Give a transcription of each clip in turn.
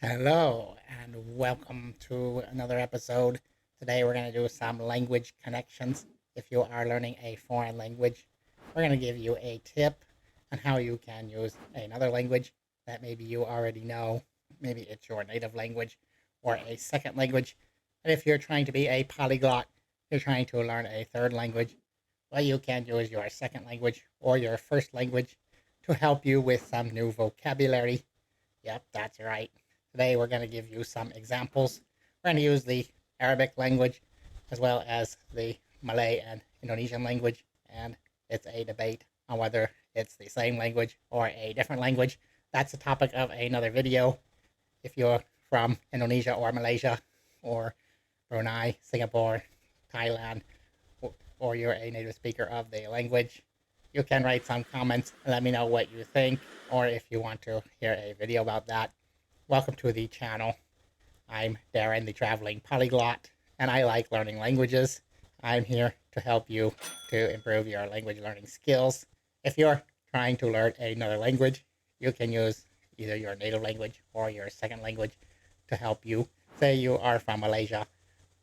Hello and welcome to another episode. Today we're going to do some language connections. If you are learning a foreign language, we're going to give you a tip on how you can use another language that maybe you already know. Maybe it's your native language or a second language. And if you're trying to be a polyglot, you're trying to learn a third language, well, you can use your second language or your first language to help you with some new vocabulary. Yep, that's right. Today we're going to give you some examples. We're going to use the Arabic language as well as the Malay and Indonesian language, and it's a debate on whether it's the same language or a different language. That's the topic of another video. If you're from Indonesia or Malaysia or Brunei, Singapore, Thailand, or you're a native speaker of the language, you can write some comments and let me know what you think, or if you want to hear a video about that. Welcome to the channel. I'm Darren, the traveling polyglot, and I like learning languages. I'm here to help you to improve your language learning skills. If you're trying to learn another language, you can use either your native language or your second language to help you. Say you are from Malaysia,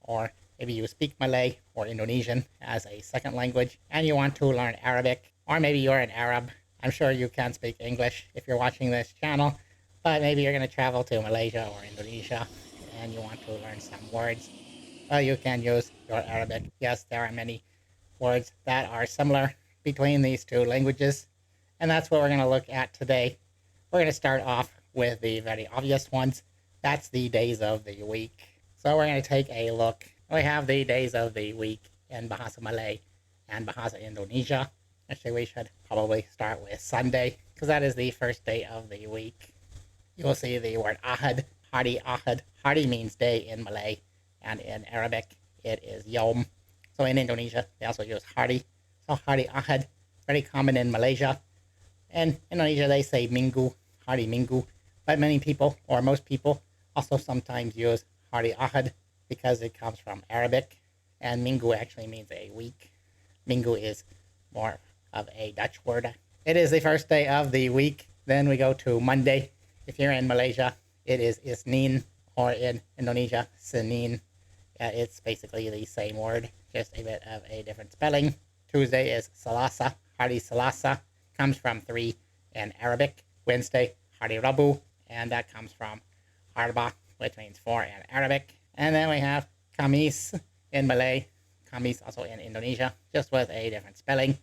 or maybe you speak Malay or Indonesian as a second language, and you want to learn Arabic, or maybe you're an Arab. I'm sure you can speak English if you're watching this channel, but maybe you're going to travel to Malaysia or Indonesia and you want to learn some words. Well, you can use your Arabic. Yes, there are many words that are similar between these two languages, and that's what we're going to look at today. We're going to start off with the very obvious ones. That's the days of the week. So we're going to take a look. We have the days of the week in Bahasa Malay and Bahasa Indonesia. Actually, we should probably start with Sunday, because that is the first day of the week. You will see the word ahad, hari ahad. Hari means day in Malay, and in Arabic it is yom. So in Indonesia they also use hari. So hari ahad, very common in Malaysia. In Indonesia they say minggu, hari minggu. But many people, or most people, also sometimes use hari ahad because it comes from Arabic, and minggu actually means a week. Minggu is more of a Dutch word. It is the first day of the week. Then we go to Monday. If you're in Malaysia, it is Isnin, or in Indonesia, Senin. It's basically the same word, just a bit of a different spelling. Tuesday is Selasa, Hari Selasa, comes from 3 in Arabic. Wednesday, Hari Rabu, and that comes from Arba, which means 4 in Arabic. And then we have Kamis in Malay, Kamis also in Indonesia, just with a different spelling,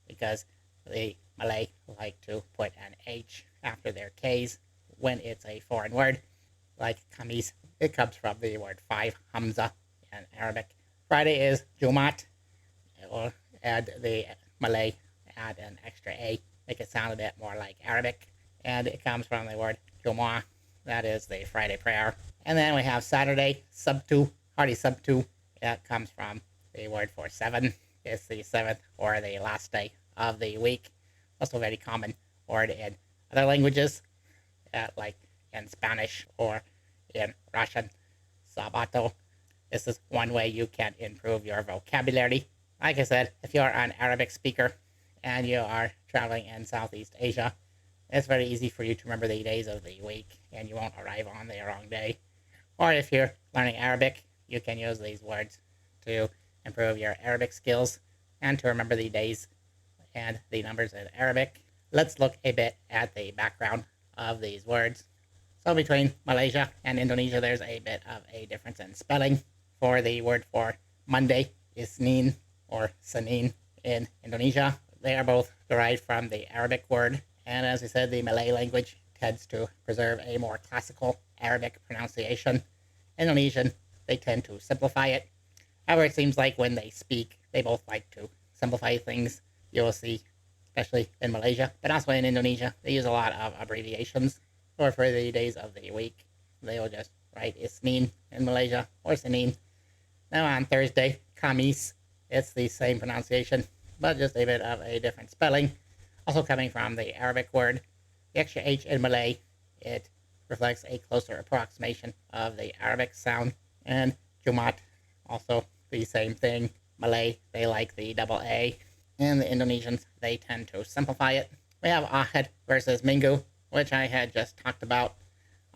because the Malay like to put an H after their K's when it's a foreign word, like kamis. It comes from the word 5, hamza, in Arabic. Friday is Jumaat, or add the Malay, add an extra A, make it sound a bit more like Arabic. And it comes from the word Jumaat, that is the Friday prayer. And then we have Saturday, Sabtu, Hari Sabtu. That comes from the word for 7. It's the 7th or the last day of the week. Also a very common word in other languages, like in Spanish or in Russian, Sabato. This is one way you can improve your vocabulary. Like I said, if you're an Arabic speaker and you are traveling in Southeast Asia, it's very easy for you to remember the days of the week and you won't arrive on the wrong day. Or if you're learning Arabic, you can use these words to improve your Arabic skills and to remember the days and the numbers in Arabic. Let's look a bit at the background of these words. So between Malaysia and Indonesia, there's a bit of a difference in spelling. For the word for Monday, Isnin or Senin in Indonesia, they are both derived from the Arabic word. And as I said, the Malay language tends to preserve a more classical Arabic pronunciation. Indonesian, they tend to simplify it. However, it seems like when they speak, they both like to simplify things. You'll see, especially in Malaysia, but also in Indonesia, they use a lot of abbreviations. Or for the days of the week, they will just write Isnin in Malaysia, or Senin. Now on Thursday, Kamis, it's the same pronunciation, but just a bit of a different spelling. Also coming from the Arabic word. The extra H in Malay, it reflects a closer approximation of the Arabic sound. And Jumaat, also the same thing. Malay, they like the double A. And the Indonesians, they tend to simplify it. We have Ahad versus Minggu, which I had just talked about.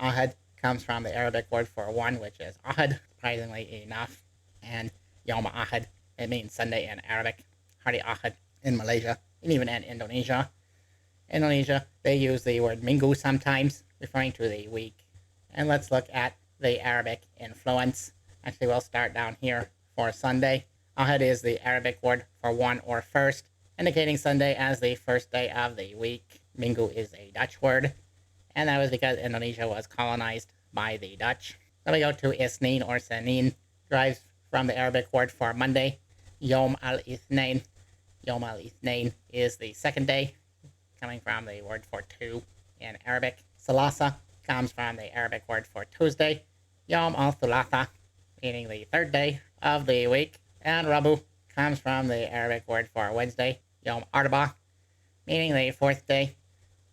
Ahad comes from the Arabic word for one, which is ahad, surprisingly enough. And Yom Ahad, it means Sunday in Arabic. Hari Ahad in Malaysia, and even in Indonesia. Indonesia, they use the word minggu sometimes, referring to the week. And let's look at the Arabic influence. Actually, we'll start down here for Sunday. Ahad is the Arabic word for one or first, indicating Sunday as the first day of the week. Minggu is a Dutch word, and that was because Indonesia was colonized by the Dutch. Then we go to Isnin or Senin, derives from the Arabic word for Monday, Yom al-Ithnain. Yom al-Ithnain is the second day, coming from the word for two in Arabic. Salasa comes from the Arabic word for Tuesday, Yom al-Thulatha, meaning the third day of the week. And Rabu comes from the Arabic word for Wednesday, Yom Arba, meaning the fourth day.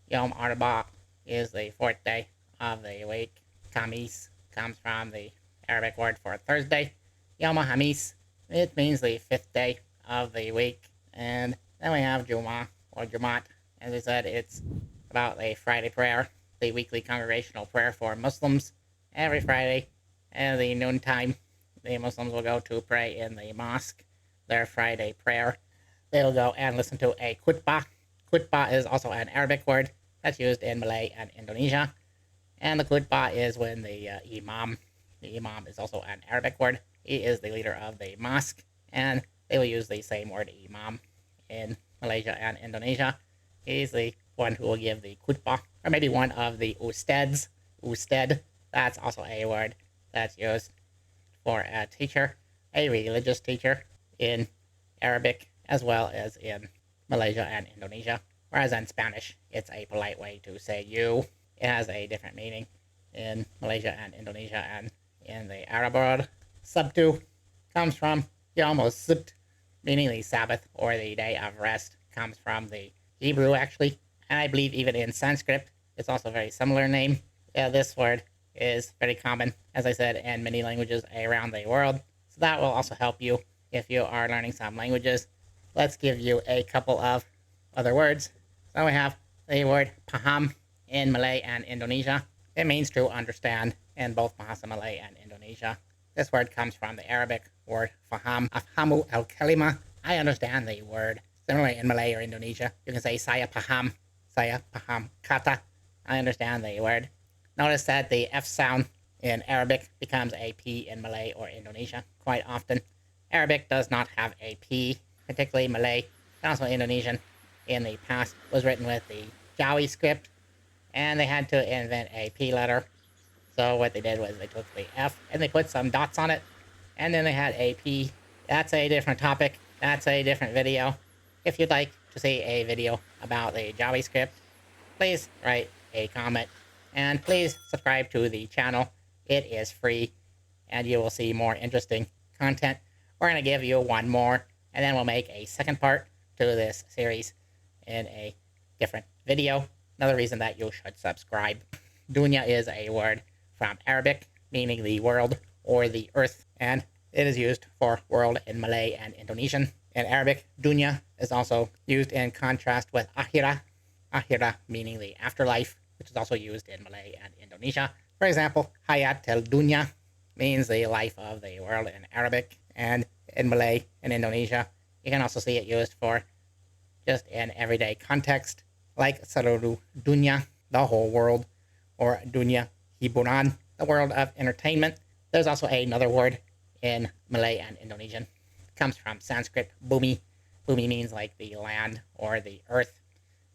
Yom Arba is the fourth day of the week. Khamis comes from the Arabic word for Thursday, Yom Hamis. It means the fifth day of the week. And then we have Jumaat or Jumaat. As I said, it's about a Friday prayer, the weekly congregational prayer for Muslims. Every Friday at the noontime, the Muslims will go to pray in the mosque, their Friday prayer. They'll go and listen to a khutbah. Khutbah is also an Arabic word that's used in Malay and Indonesia. And the khutbah is when the imam is also an Arabic word. He is the leader of the mosque, and they will use the same word imam in Malaysia and Indonesia. He's the one who will give the khutbah, or maybe one of the ustads. Ustad, that's also a word that's used for a teacher, a religious teacher in Arabic as well as in Malaysia and Indonesia. Whereas in Spanish, it's a polite way to say you. It has a different meaning in Malaysia and Indonesia and in the Arab world. Sabtu comes from Yom Sibt, meaning the Sabbath or the day of rest. Comes from the Hebrew, actually. And I believe even in Sanskrit, it's also a very similar name. Yeah, this word is very common, as I said, in many languages around the world. So that will also help you if you are learning some languages. Let's give you a couple of other words. So we have the word paham in Malay and Indonesia. It means to understand in both Bahasa Malay and Indonesia. This word comes from the Arabic word faham, afhamu al-kalima. I understand the word. Similarly, in Malay or Indonesia, you can say saya paham kata. I understand the word. Notice that the F sound in Arabic becomes a P in Malay or Indonesia quite often. Arabic does not have a P, particularly Malay, and also Indonesian in the past was written with the Jawi script, and they had to invent a P letter. So what they did was they took the F and they put some dots on it, and then they had a P. That's a different topic. That's a different video. If you'd like to see a video about the Jawi script, please write a comment. And please subscribe to the channel. It is free, and you will see more interesting content. We're going to give you one more, and then we'll make a second part to this series in a different video. Another reason that you should subscribe. Dunya is a word from Arabic, meaning the world or the earth, and it is used for world in Malay and Indonesian. In Arabic, dunya is also used in contrast with akhirah. Akhirah meaning the afterlife, which is also used in Malay and Indonesia. For example, hayat tel dunya means the life of the world in Arabic, and in Malay and Indonesia, you can also see it used for just in everyday context, like seluruh dunya, the whole world, or dunia hiburan, the world of entertainment. There's also another word in Malay and Indonesian. It comes from Sanskrit, bumi. Bumi means like the land or the earth.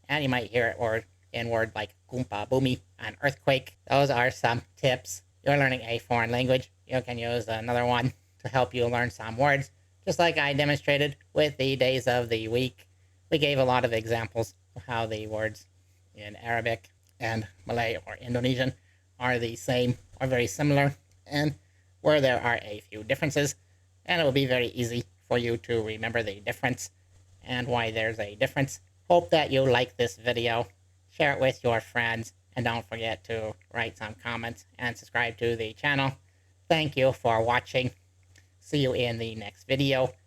And you might hear it or in word like kumpa bumi, an earthquake. Those are some tips. You're learning a foreign language. You can use another one to help you learn some words. Just like I demonstrated with the days of the week. We gave a lot of examples of how the words in Arabic and Malay or Indonesian are the same or very similar, and where there are a few differences. And it will be very easy for you to remember the difference and why there's a difference. Hope that you like this video, share it with your friends, and don't forget to write some comments and subscribe to the channel. Thank you for watching. See you in the next video.